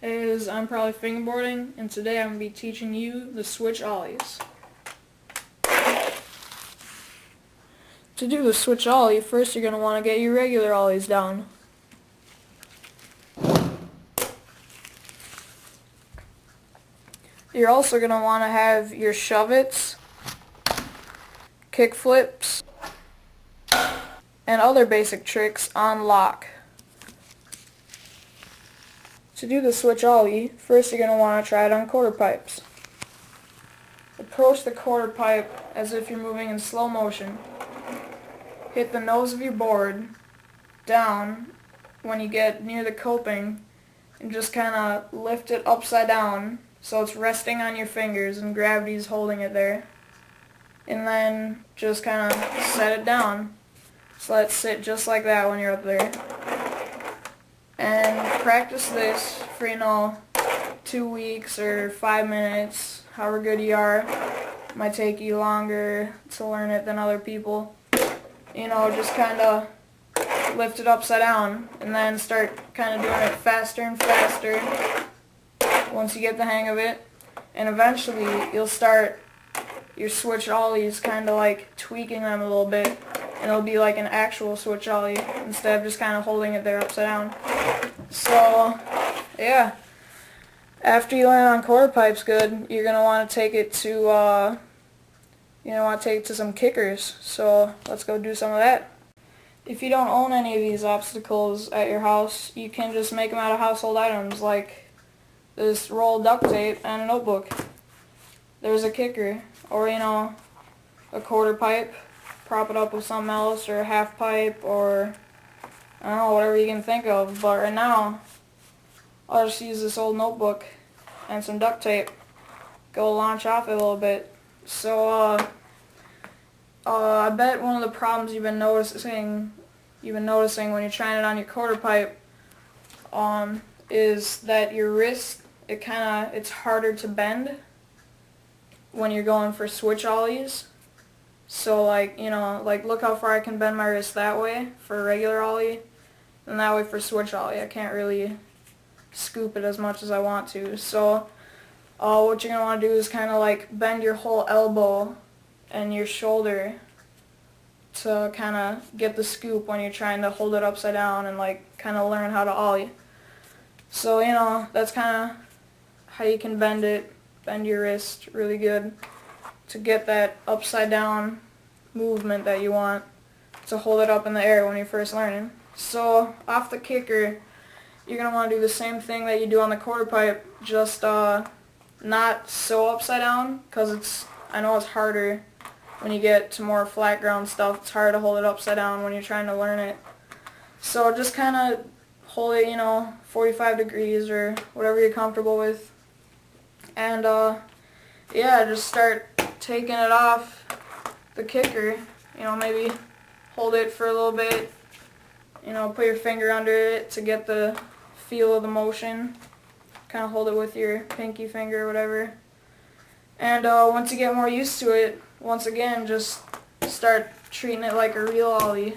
is I'm probably fingerboarding, and today I'm going to be teaching you the switch ollies. To do the switch ollie, first you're going to want to get your regular ollies down. You're also going to want to have your shove-its, kick flips, and other basic tricks on lock. To do the switch ollie, first you're going to want to try it on quarter pipes. Approach the quarter pipe as if you're moving in slow motion. Hit the nose of your board down when you get near the coping and just kind of lift it upside down so it's resting on your fingers and gravity's holding it there. And then just kind of set it down. So let it sit just like that when you're up there. And practice this for, 2 weeks or 5 minutes, however good you are. It might take you longer to learn it than other people. Just kind of lift it upside down and then start kind of doing it faster and faster once you get the hang of it. And eventually you'll start your switch ollies kind of like tweaking them a little bit, and it'll be like an actual switch ollie instead of just kind of holding it there upside down. So, yeah. After you learn on quarter pipes good, you're going to want to take it to some kickers. So let's go do some of that. If you don't own any of these obstacles at your house, you can just make them out of household items like this roll of duct tape and a notebook. There's a kicker, or a quarter pipe. Prop it up with something else, or a half pipe, or I don't know, whatever you can think of. But right now, I'll just use this old notebook and some duct tape. Go launch off it a little bit. So, I bet one of the problems you've been noticing when you're trying it on your quarter pipe, is that your wrist, it's harder to bend when you're going for switch ollies. So look how far I can bend my wrist that way for a regular ollie, and that way for switch ollie. I can't really scoop it as much as I want to. So what you're going to want to do is kind of bend your whole elbow and your shoulder to kind of get the scoop when you're trying to hold it upside down and kind of learn how to ollie. So that's kind of how you can bend your wrist really good to get that upside down movement that you want to hold it up in the air when you're first learning. So off the kicker, you're going to want to do the same thing that you do on the quarter pipe, just not so upside down, because I know it's harder when you get to more flat ground stuff. It's hard to hold it upside down when you're trying to learn it. So just kind of hold it, 45 degrees or whatever you're comfortable with. And just start taking it off the kicker. Maybe hold it for a little bit. Put your finger under it to get the feel of the motion. Kind of hold it with your pinky finger or whatever. And once you get more used to it, once again, just start treating it like a real ollie,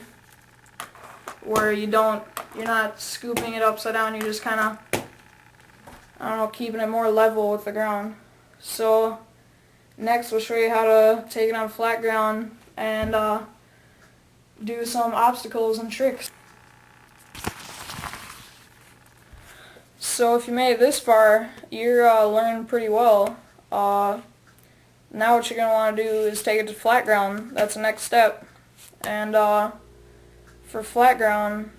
where you're not scooping it upside down. You're just kind of, keeping it more level with the ground. So next we'll show you how to take it on flat ground and do some obstacles and tricks. So if you made it this far, you're learning pretty well. Now what you're going to want to do is take it to flat ground. That's the next step. And for flat ground,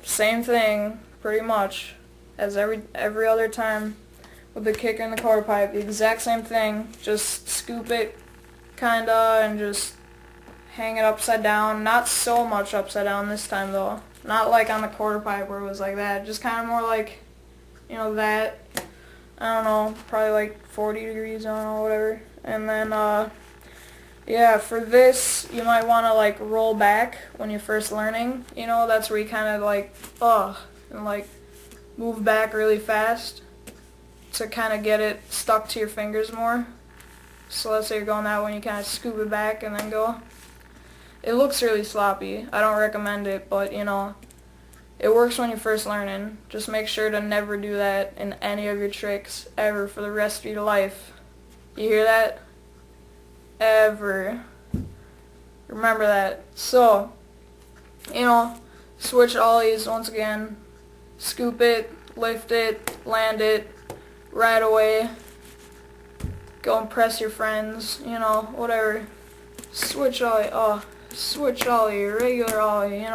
same thing pretty much as every other time with the kicker and the quarter pipe. The exact same thing. Just scoop it kinda and just hang it upside down. Not so much upside down this time though. Not like on the quarter pipe where it was like that. Just kind of more like, that. I don't know, probably 40 degrees, I don't know, whatever. And then, for this, you might want to roll back when you're first learning. That's where you kind of and move back really fast to kind of get it stuck to your fingers more. So let's say you're going that way, and you kind of scoop it back and then go. It looks really sloppy. I don't recommend it, but It works when you're first learning. Just make sure to never do that in any of your tricks ever for the rest of your life. You hear that? Ever. Remember that. So, switch ollies once again. Scoop it, lift it, land it right away. Go impress your friends, whatever. Switch ollie, switch ollie, regular ollie,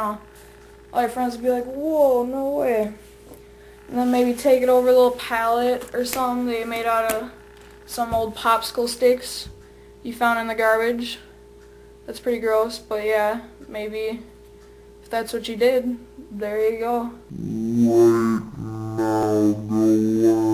all your friends will be like, whoa, no way. And then maybe take it over a little pallet or something they made out of some old popsicle sticks you found in the garbage. That's pretty gross, but yeah, maybe if that's what you did, there you go. Right now, go